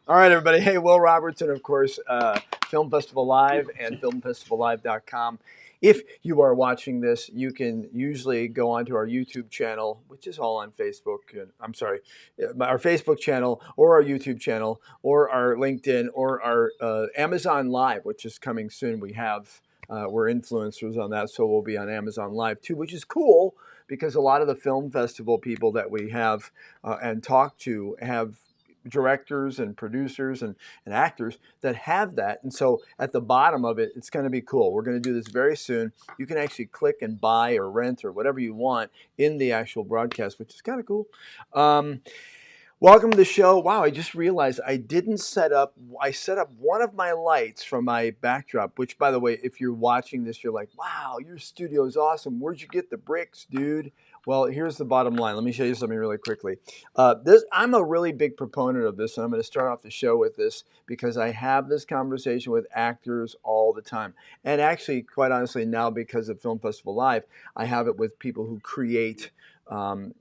All right, everybody. Hey, Will Robertson, of course, Film Festival Live and filmfestivallive.com. If you are watching this, you can usually go onto our YouTube channel, which is all on Facebook. I'm sorry, our Facebook channel or our YouTube channel or our LinkedIn or our Amazon Live, which is coming soon. We're influencers on that, so we'll be on Amazon Live too, which is cool because a lot of the film festival people that we have and talk to have directors and producers and actors that have that. And so at the bottom of it, it's going to be cool. We're going to do this very soon. You can actually click and buy or rent or whatever you want in the actual broadcast, which is kind of cool. Welcome to the show. Wow, I just realized I set up one of my lights from my backdrop, which, by the way, if you're watching this, you're like, wow, your studio is awesome. Where'd you get the bricks, dude? Well, here's the bottom line. Let me show you something really quickly. I'm a really big proponent of this, and I'm going to start off the show with this because I have this conversation with actors all the time. And actually, quite honestly, now because of Film Festival Live, I have it with people who create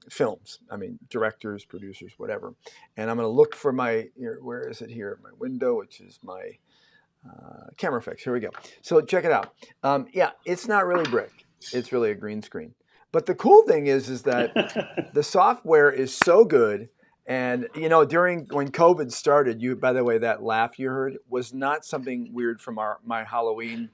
films. I mean, directors, producers, whatever. And I'm going to look for where is it here? My window, which is my camera effects. Here we go. So check it out. Yeah, it's not really brick. It's really a green screen. But the cool thing is that the software is so good. And, during when COVID started, by the way, that laugh you heard was not something weird from my Halloween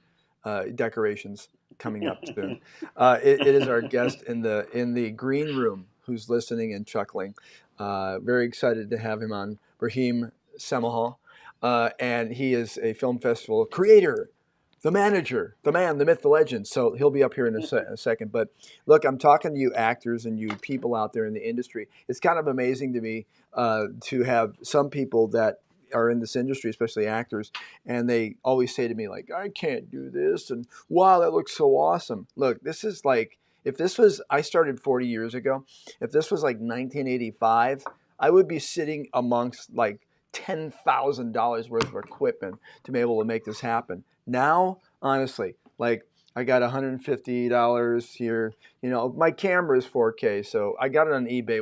decorations coming up soon. It is our guest in the green room who's listening and chuckling. Very excited to have him on, Brahim Semaha. And he is a film festival creator, the manager, the man, the myth, the legend. So he'll be up here in a second. But look, I'm talking to you actors and you people out there in the industry. It's kind of amazing to me to have some people that are in this industry, especially actors, and they always say to me like, I can't do this, and wow, that looks so awesome. Look, this is like, I started 40 years ago. If this was like 1985, I would be sitting amongst like $10,000 worth of equipment to be able to make this happen. Now, honestly, like I got $150 here. My camera is 4K, so I got it on eBay,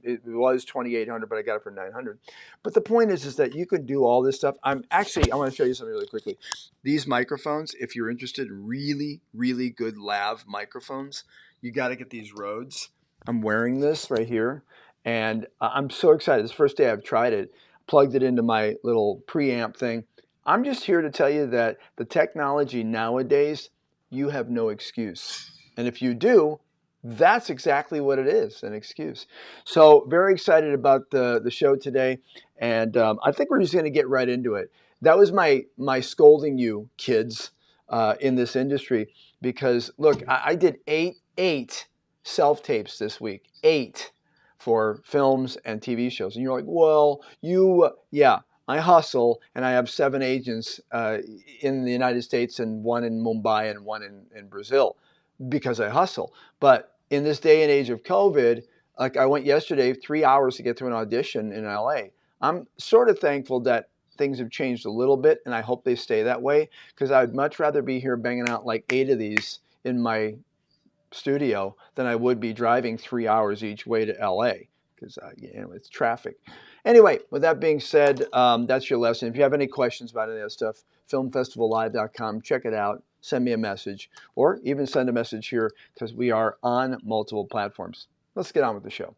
it was $2,800, but I got it for $900. But the point is that you can do all this stuff. I want to show you something really quickly. These microphones, if you're interested, really, really good lav microphones. You got to get these Rhodes. I'm wearing this right here, and I'm so excited. This first day I've tried it, plugged it into my little preamp thing. I'm just here to tell you that the technology nowadays, you have no excuse. And if you do, that's exactly what it is, an excuse. So very excited about the show today. And I think we're just going to get right into it. That was my scolding you kids in this industry because, look, I did eight self-tapes this week. 8 for films and TV shows. And you're like, well, yeah. I hustle, and I have 7 agents in the United States and 1 in Mumbai and 1 in Brazil because I hustle. But in this day and age of COVID, like I went yesterday, 3 hours to get to an audition in LA. I'm sort of thankful that things have changed a little bit, and I hope they stay that way because I'd much rather be here banging out like 8 of these in my studio than I would be driving 3 hours each way to LA because it's traffic. Anyway, with that being said, that's your lesson. If you have any questions about any of that stuff, filmfestivallive.com, check it out, send me a message, or even send a message here because we are on multiple platforms. Let's get on with the show.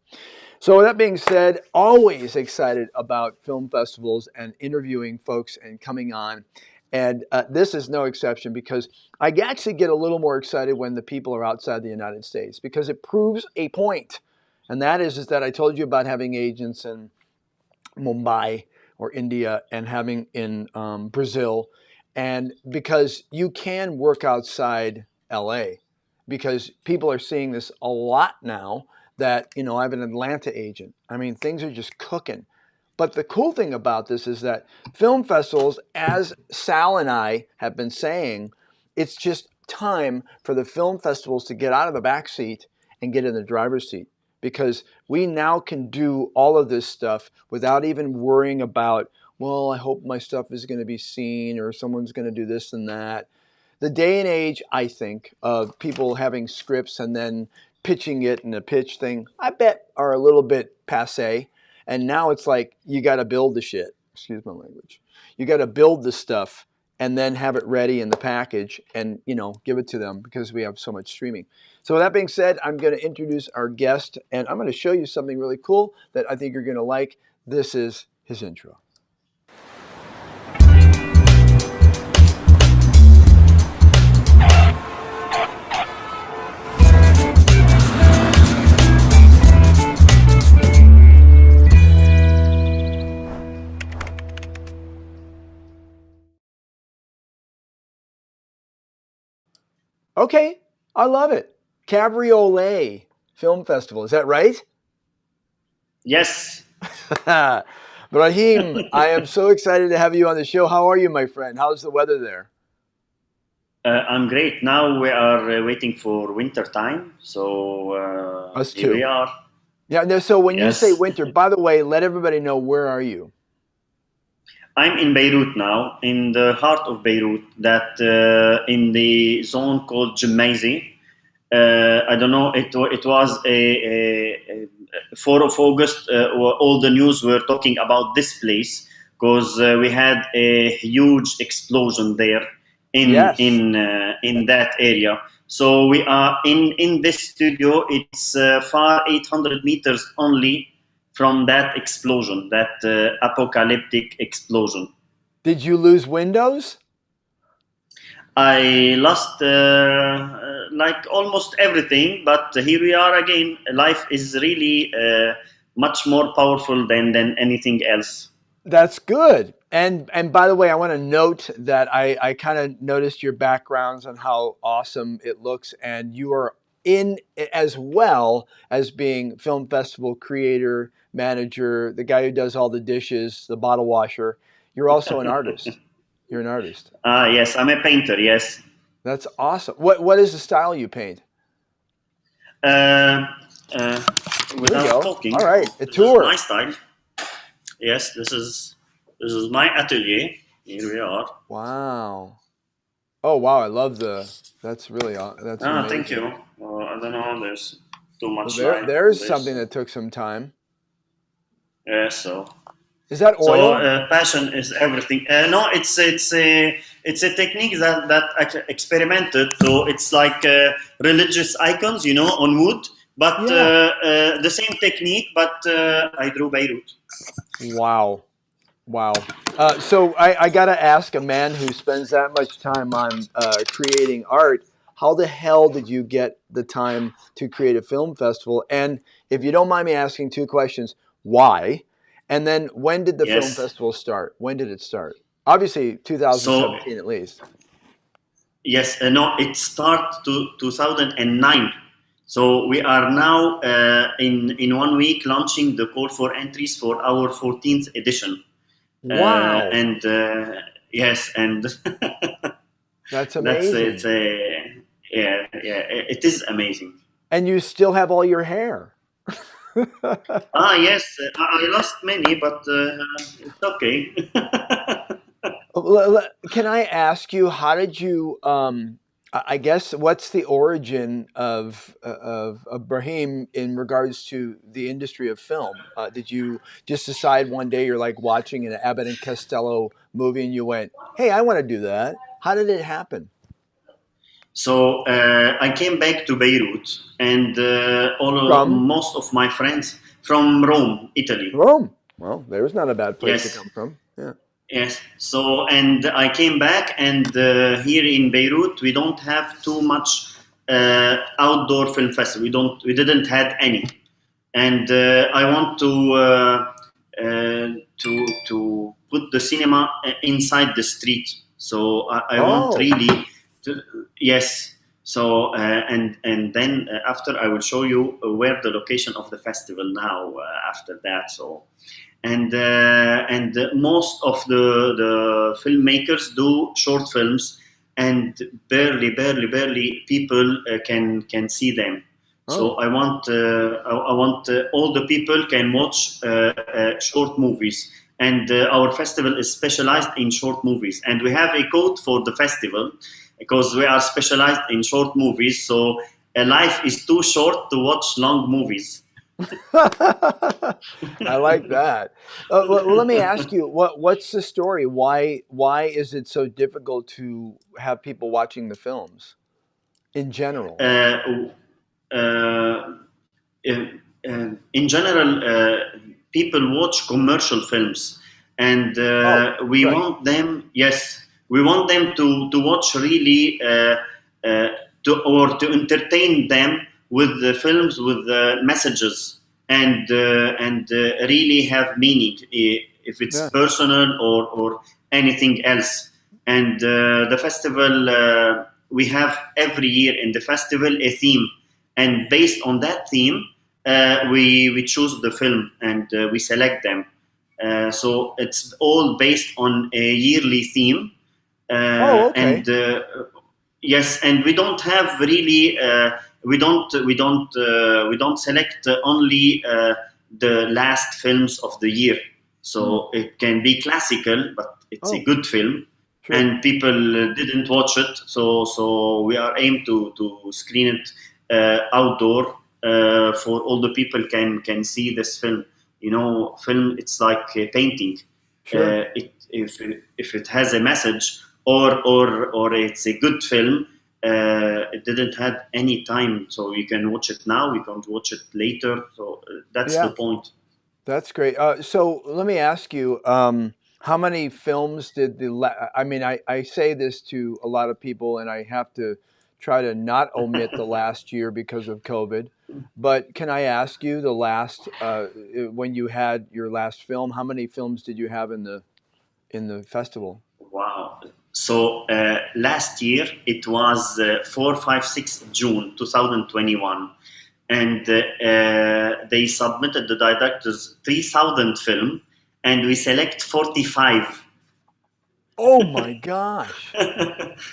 So with that being said, always excited about film festivals and interviewing folks and coming on. And this is no exception because I actually get a little more excited when the people are outside the United States because it proves a point. And that is that I told you about having agents in Mumbai or India and having in Brazil. And because you can work outside LA because people are seeing this a lot now that, I have an Atlanta agent. I mean, things are just cooking. But the cool thing about this is that film festivals, as Sal and I have been saying, it's just time for the film festivals to get out of the back seat and get in the driver's seat because we now can do all of this stuff without even worrying about, well, I hope my stuff is going to be seen or someone's going to do this and that. The day and age, I think, of people having scripts and then pitching it in a pitch thing, I bet are a little bit passe. And now it's like, you got to build the shit. Excuse my language. You got to build the stuff and then have it ready in the package and, give it to them because we have so much streaming. So with that being said, I'm going to introduce our guest and I'm going to show you something really cool that I think you're going to like. This is his intro. Okay, I love it. Cabriolet Film Festival. Is that right? Yes, Brahim, I am so excited to have you on the show. How are you, my friend? How's the weather there? I'm great. Now we are waiting for winter time. So Us here we too. are. Yeah, no, so when you say Yes, winter, by the way, let everybody know, where are you? I'm in Beirut now, in the heart of Beirut, that in the zone called Gemazi. I don't know. It was a 4th of August. All the news were talking about this place because we had a huge explosion there Yes. in that area. So we are in this studio. It's far 800 meters only from that explosion, that apocalyptic explosion. Did you lose windows? I lost like almost everything, but here we are again. Life is really much more powerful than anything else. That's good. And by the way, I want to note that I kind of noticed your backgrounds on how awesome it looks, and you are in as well as being film festival creator, manager, the guy who does all the dishes, the bottle washer. You're also an artist. You're an artist. Ah, yes, I'm a painter. Yes. That's awesome. What is the style you paint? Uh, uh, Here we Without go. All talking, right, a this is my tour. style. Yes, this is my atelier. Here we are. Wow. Oh wow, I love the. That's really that's Ah, thank amazing. you. I don't know. There's too Well, much there light on there's this. something that took some time. Yeah, so Is that So oil? passion is everything. No, it's a technique that experimented. So it's like religious icons, on wood, but Yeah. the same technique. But I drew Beirut. Wow. Wow. So I gotta ask a man who spends that much time on creating art, how the hell did you get the time to create a film festival? And if you don't mind me asking two questions, why? And then when did the film Yes. festival start? When did it start? Obviously So 2017 at least. yes, no, it started to 2009. So we are now in 1 week launching the call for entries for our 14th edition. Wow. And yes, and That's that's it's amazing. a yeah, it is amazing. And you still have all your hair. Ah, yes, I lost many, but it's okay. Can I ask you, how did you? I guess what's the origin of Brahim in regards to the industry of film? Did you just decide one day you're like watching an Abbott and Costello movie and you went, "Hey, I want to do that." How did it happen? So I came back to Beirut, and From most of my friends from Rome, Italy. Rome. Well, there's not a bad place to Yes, come from. Yeah. yes. So and I came back, and here in Beirut, we don't have too much outdoor film festival. We didn't had any, and I want to put the cinema inside the street. So I want Oh, really to, yes. So and then after I will show you where the location of the festival now after that. So and most of the filmmakers do short films, and barely people can see them. So oh, I want all the people can watch short movies, and our festival is specialized in short movies, and we have a code for the festival because we are specialized in short movies. So life is too short to watch long movies. I like that. Well, let me ask you, what's the story? Why is it so difficult to have people watching the films in general? Uh, uh, in general, people watch commercial films, and Oh, we right. want them. Yes, we want them to watch really uh, to entertain them with the films with messages and really have meaning, if it's Yeah. personal or anything else. And the festival, we have every year in the festival a theme, and based on that theme, we choose the film and we select them. So it's all based on a yearly theme, Oh, and okay. yes, and we don't have really we don't select only the last films of the year. Hmm. So it can be classical, but it's a Oh, good film, sure. and people didn't watch it. So we are aimed to screen it outdoor, for all the people can see this film. You know, film, it's like a painting. Sure. If it has a message, or it's a good film, it didn't have any time, so you can watch it now, you can watch it later. So that's the Yeah. point. That's great. So let me ask you, how many films did I mean, I say this to a lot of people, and I have to try to not omit the last year because of COVID. But can I ask you the last, when you had your last film, how many films did you have in the festival? Wow. So last year it was 4, 5, 6 June 2021, and they submitted the directors 3,000 film, and we select 45. Oh my gosh.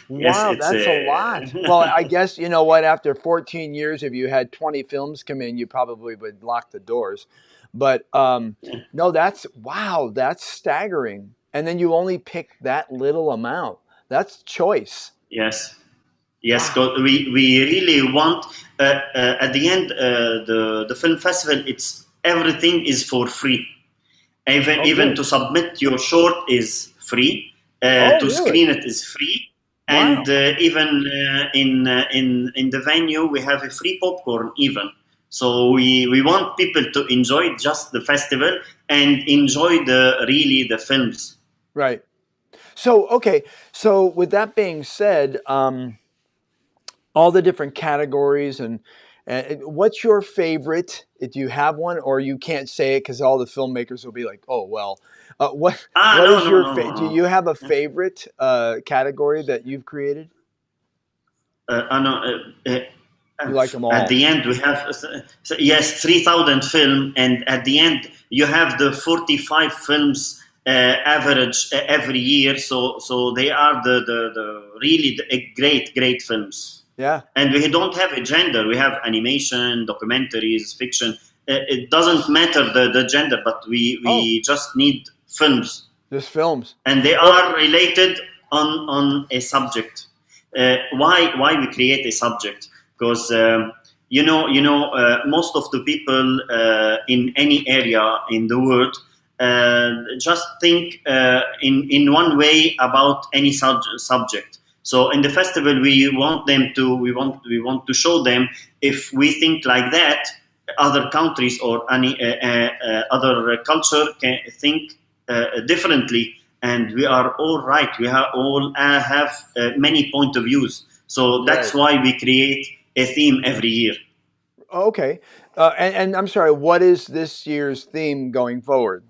Yes, Wow, it's that's a lot. Well, I guess you know what, after 14 years, if you had 20 films come in, you probably would lock the doors. But no, that's wow, that's staggering. And then you only pick that little amount. That's choice. yes. Yes, Wow. we really want, at the end, the film festival. It's everything is for free. Oh, Even good. to submit your short is free. Oh, To really? screen it is free, and Wow. even in the venue we have a free popcorn even. So we want people to enjoy just the festival and enjoy the really the films. Right. So, okay. So, with that being said, all the different categories and what's your favorite? Do you have one, or you can't say it because all the filmmakers will be like, "Oh well." Ah, What no, is no, your no, no, do no. you have a favorite category that you've created? No, You like them at all? the end we have, yes, 3,000 film, and at the end you have the 45 films average every year. So they are the really great films, Yeah. and we don't have a gender. We have animation, documentaries, fiction. It doesn't matter the gender, but Oh, we just need films, just films. and they Well, are related on a subject. Why we create a subject? Because most of the people in any area in the world just think in one way about any subject. So in the festival, we want to show them, if we think like that, other countries or any other culture can think differently, and we are all right. We have all have many point of views. So that's right. why we create a theme every year. Okay. And I'm sorry. What is this year's theme going forward?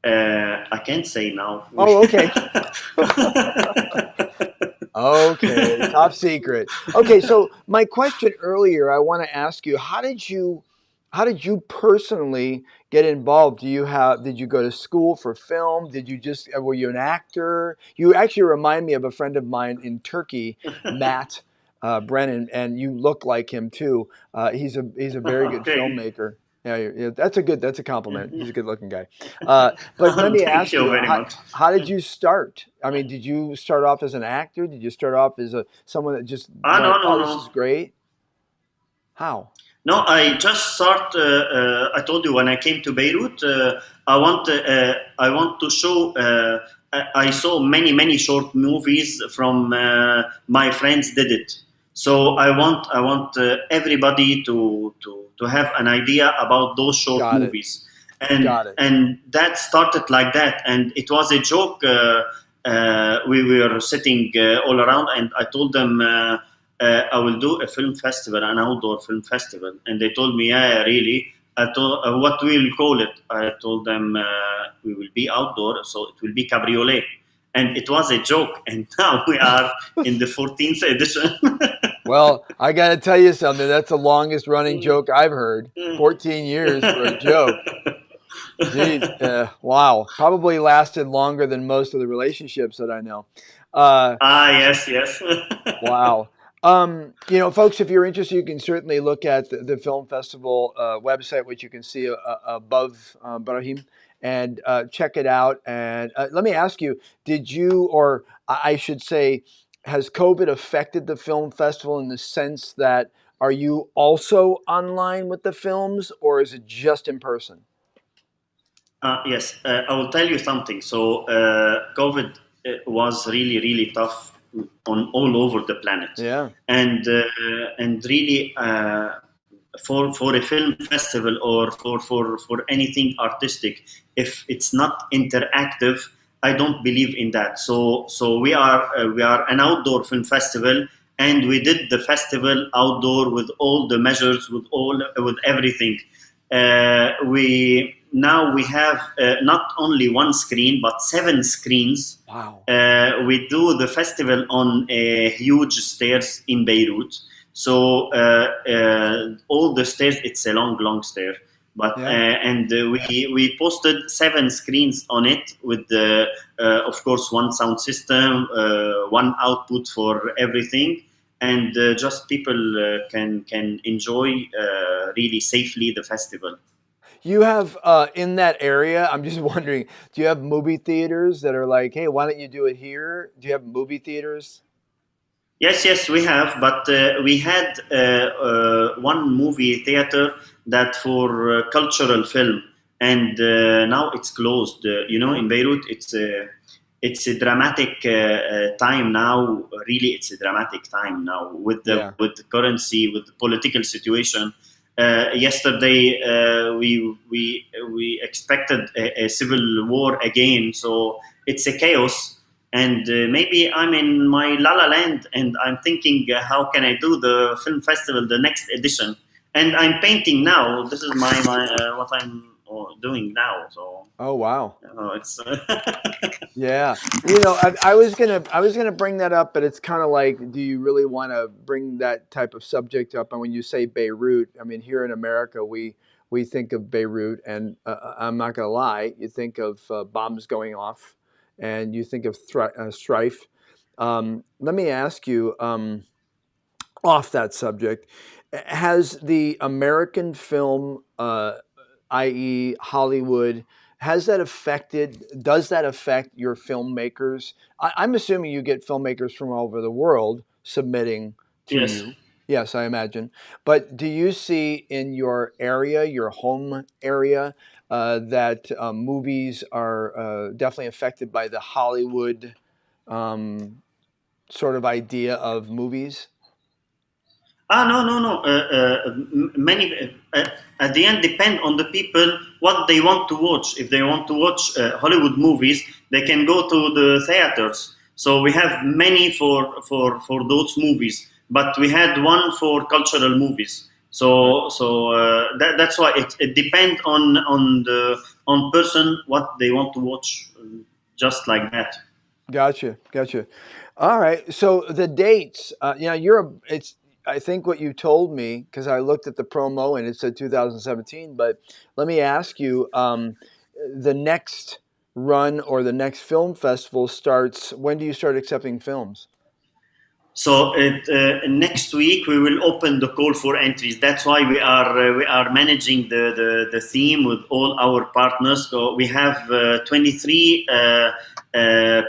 I can't say now. Oh, okay. Okay, top secret. Okay, so my question earlier, I want to ask you, how did you personally get involved? Did you go to school for film? Did you just, were you an actor? You actually remind me of a friend of mine in Turkey, Matt Brennan, and you look like him too. He's a very good Okay. filmmaker. Yeah, yeah, that's a compliment. He's a good looking guy. But let me Thank ask you you, very much. how did you start? I mean, did you start off as an actor? Did you start off as a someone that just Ah, no, went, no, "Oh, no. this is great"? How? No, I just start. I told you when I came to Beirut, I want to show. I saw many short movies from my friends did it. So I want everybody to have an idea about those short Got it. movies, Got it. and that started like that, and it was a joke. We were sitting all around, and I told them. I will do a film festival, an outdoor film festival. And they told me, yeah, really? I told, what will you call it? I told them, we will be outdoor, so it will be Cabriolet. And it was a joke. And now we are in the 14th edition. Well, I got to tell you something. That's the longest running joke I've heard. 14 years for a joke. Geez, wow. Probably lasted longer than most of the relationships that I know. Uh, Ah, yes, yes. wow. Folks, if you're interested, you can certainly look at the film festival website, which you can see above Brahim, and check it out. And let me ask you, did you, or I should say, has COVID affected the film festival in the sense that are you also online with the films, or is it just in person? Yes, I will tell you something. So, COVID was really tough on all over the planet, Yeah, and really for a film festival or for anything artistic, if it's not interactive, I don't believe in that. So we are an outdoor film festival, and we did the festival outdoor with all the measures, with everything. We now we have not only one screen but 7 screens. wow. We do the festival on a huge stairs in Beirut. So all the stairs, it's a long stair. But Yeah. we posted 7 screens on it with the of course one sound system, one output for everything, and just people can enjoy really safely the festival. You have in that area, I'm just wondering, do you have movie theaters that are like, hey, why don't you do it here? Do you have movie theaters? Yes, we have, but we had one movie theater that for cultural film, and now it's closed. In Oh, Beirut, it's a dramatic time now. Really, it's a dramatic time now yeah. with the currency, with the political situation. Yesterday, we expected a civil war again, so it's a chaos, and maybe I'm in my La La Land, and I'm thinking, how can I do the film festival, the next edition? And I'm painting now. This is my what I'm doing now. So Oh, wow. it's Yeah. I was gonna bring that up, but it's kind of like, do you really want to bring that type of subject up? And when you say Beirut, I mean, here in America, we think of Beirut, and I'm not gonna lie, you think of bombs going off, and you think of strife. Let me ask you. Off that subject, has the American film, i.e., Hollywood, has that affected? Does that affect your filmmakers? I'm assuming you get filmmakers from all over the world submitting to yes. you. Yes, I imagine. But do you see in your area, your home area, that movies are definitely affected by the Hollywood um, sort of idea of movies? No. Many at the end depend on the people what they want to watch. If they want to watch Hollywood movies, they can go to the theaters. So we have many for those movies, but we had one for cultural movies. Right. That's why it depends on person what they want to watch, just like that. Gotcha, gotcha. All right. So the dates, it's. I think what you told me because I looked at the promo and it said 2017. But let me ask you, the next run or the next film festival starts. When do you start accepting films? So next week we will open the call for entries. That's why we are managing the theme with all our partners. So we have 23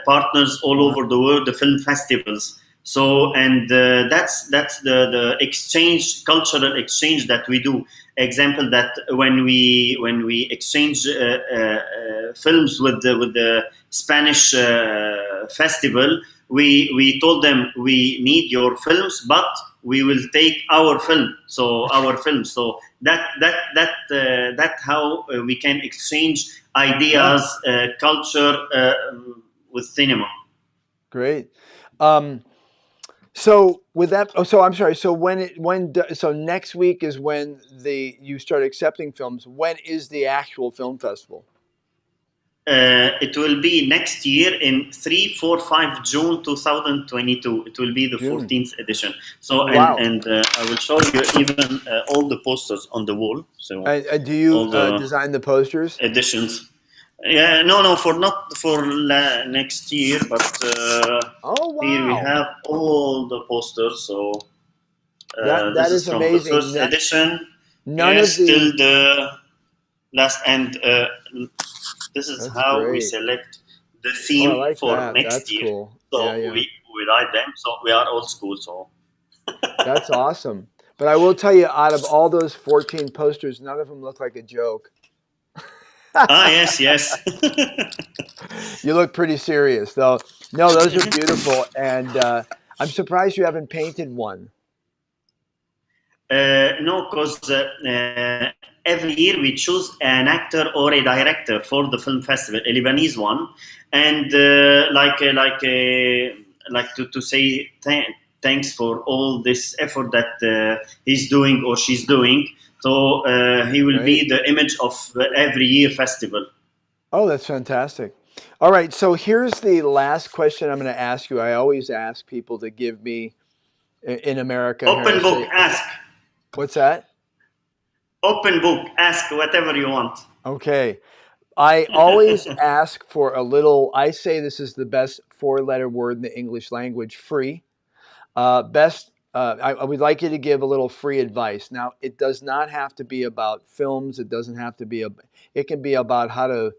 partners all Wow. over the world, the film festivals. So, and that's the exchange, cultural exchange that we do. Example, that when we exchange films with the Spanish festival, we told them we need your films, but we will take our film. So our film. So that how we can exchange Yeah, ideas, culture with cinema. great. Um, so with that, oh, so I'm sorry. So so next week is when you start accepting films. When is the actual film festival? It will be next year in 3, 4, 5 June 2022. It will be the June. 14th edition. So, Oh wow. and I will show you even all the posters on the wall. So Do you all the design the posters? editions. Yeah, no, for not for next year, but Oh here we wow. have all the posters. So That this is is from the amazing. first edition. None of Yes, the. till the last, and this is That's how we great. select the Oh, I theme like for that. next That's year. cool. Yeah, So yeah. we write them. So we are old school. So That's awesome. But I will tell you, out of all those 14 posters, none of them look like a joke. yes, yes. You look pretty serious, though. No, those are beautiful, and I'm surprised you haven't painted one. No, because every year we choose an actor or a director for the film festival, a Lebanese one, and like to say thanks for all this effort that he's doing or she's doing. So he will Right? be the image of every year festival. Oh, that's fantastic. All right, so here's the last question I'm going to ask you. I always ask people to give me in America here. I Open book, say, ask. "What's that?" Open book, ask whatever you want. Okay. I always ask for a little, I say this is the best four-letter word in the English language, free. I would like you to give a little free advice. Now, it does not have to be about films. It doesn't have to be it can be about how to,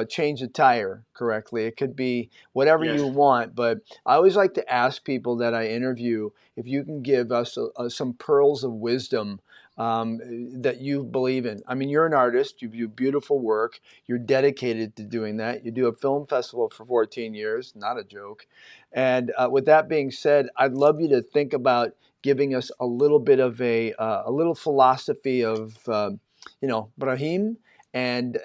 change a tire correctly. It could be whatever Yes. you want. But I always like to ask people that I interview if you can give us some pearls of wisdom that you believe in. I mean, you're an artist. You do beautiful work. You're dedicated to doing that. You do a film festival for 14 years. Not a joke. And with that being said, I'd love you to think about giving us a little bit of a little philosophy of Brahim and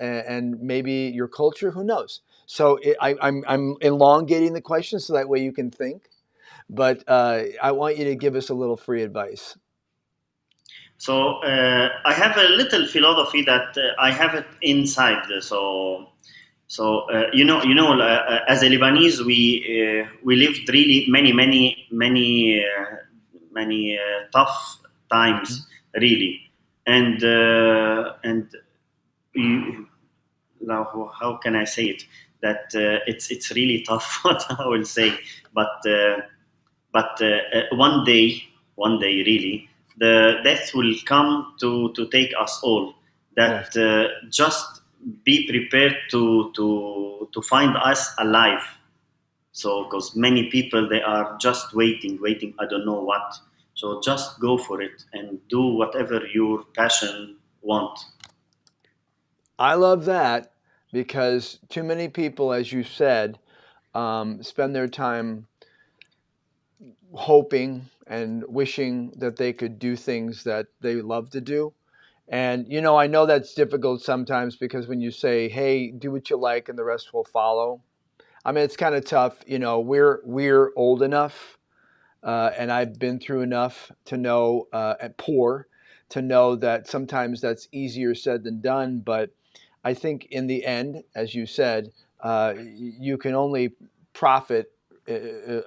maybe your culture. Who knows? So I'm elongating the question so that way you can think. But I want you to give us a little free advice. So I have a little philosophy that I have it inside. So as a Lebanese, we lived really many tough Mhm. times, really, and you, now how can I say it? That it's really tough. What I will say, but. But one day, really, the death will come to take us all. Yes. That just be prepared to find us alive. So, because many people they are just waiting. I don't know what. So just go for it and do whatever your passion want. I love that because too many people, as you said, spend their time hoping and wishing that they could do things that they love to do. And, I know that's difficult sometimes because when you say, hey, do what you like and the rest will follow. I mean, it's kind of tough. We're old enough and I've been through enough to know, and poor, to know that sometimes that's easier said than done. But I think in the end, as you said, you can only profit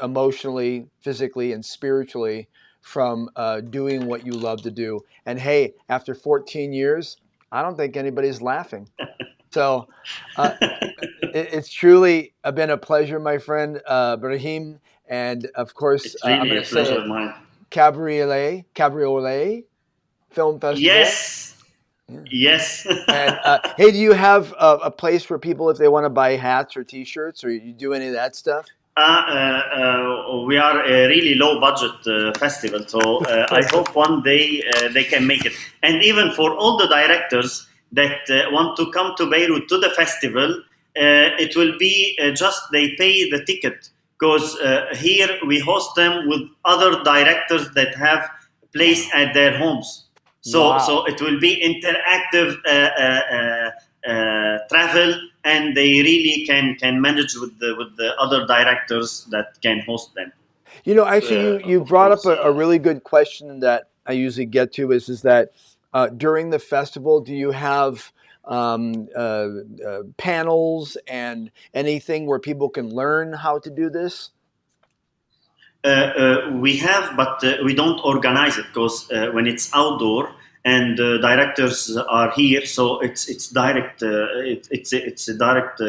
emotionally, physically, and spiritually from doing what you love to do. And hey, after 14 years, I don't think anybody's laughing. So uh, it's truly been a pleasure, my friend Brahim. And of course, It's I'm really going a to say pleasure it, of mine. Cabriolet Film Festival. Yes, Yeah. yes. And hey, do you have a place for people if they want to buy hats or T-shirts, or you do any of that stuff? We are a really low budget festival, so I hope one day they can make it. And even for all the directors that want to come to Beirut to the festival, it will be just they pay the ticket, because here we host them with other directors that have place at their homes. So Wow. it will be interactive travel, and they really can manage with the other directors that can host them. You know, actually, you Of brought up course. a really good question that I usually get to is that during the festival, do you have panels and anything where people can learn how to do this? We have, but we don't organize it, because when it's outdoor and directors are here, so it's direct. It's a direct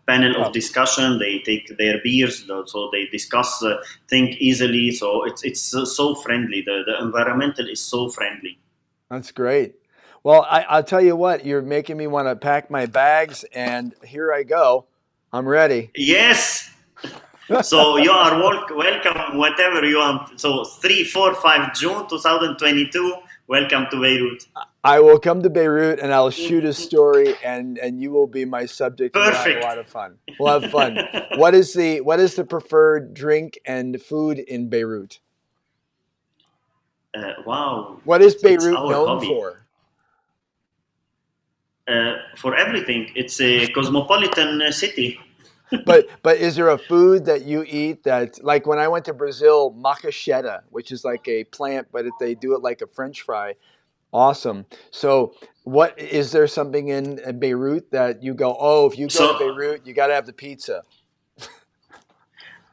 panel of Oh, discussion. They take their beers, so they discuss think easily. So it's so friendly. The environmental is so friendly. that's great. Well, I'll tell you what, you're making me want to pack my bags, and here I go. I'm ready. Yes. So you are welcome, whatever you want. So 3, 4, 5 June 2022. Welcome to Beirut. I will come to Beirut and I'll shoot a story, and you will be my subject, and we'll have a Perfect. lot of fun. We'll have fun. What is the preferred drink and food in Beirut? Wow, What is it's Beirut our known hobby. for? For everything, it's a cosmopolitan city. But is there a food that you eat that, like when I went to Brazil, macaxeira, which is like a plant, but if they do it like a French fry, awesome. So what is there something in Beirut that you go, oh, if you go to So Beirut, you got to have the pizza?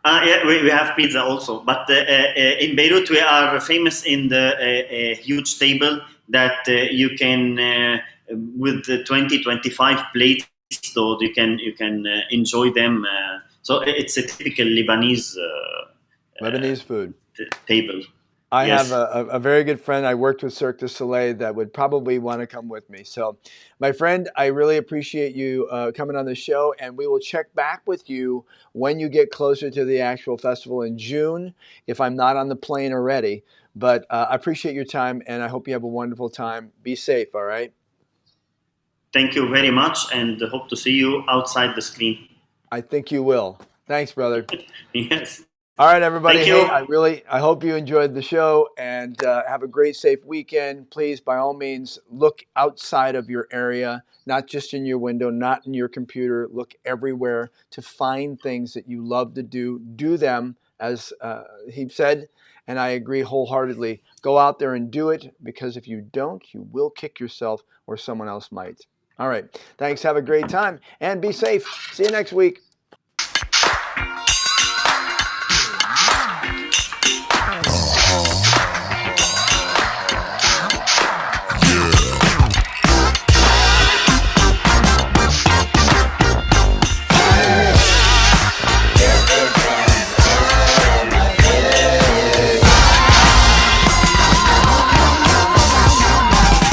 yeah, we have pizza also, but in Beirut we are famous in the huge table that you can with the 20 25 plates, so you can enjoy them. So it's a typical Lebanese Lebanese food. table. I have Yes. a very good friend I worked with Cirque du Soleil that would probably want to come with me. So, my friend, I really appreciate you coming on the show, and we will check back with you when you get closer to the actual festival in June, if I'm not on the plane already. But I appreciate your time, and I hope you have a wonderful time. Be safe, all right? Thank you very much, and hope to see you outside the screen. I think you will. Thanks, brother. Yes. All right, everybody. Thank Hey, you. I hope you enjoyed the show and have a great, safe weekend. Please, by all means, look outside of your area, not just in your window, not in your computer. Look everywhere to find things that you love to do. Do them, as he said, and I agree wholeheartedly. Go out there and do it, because if you don't, you will kick yourself or someone else might. All right. Thanks. Have a great time and be safe. See you next week.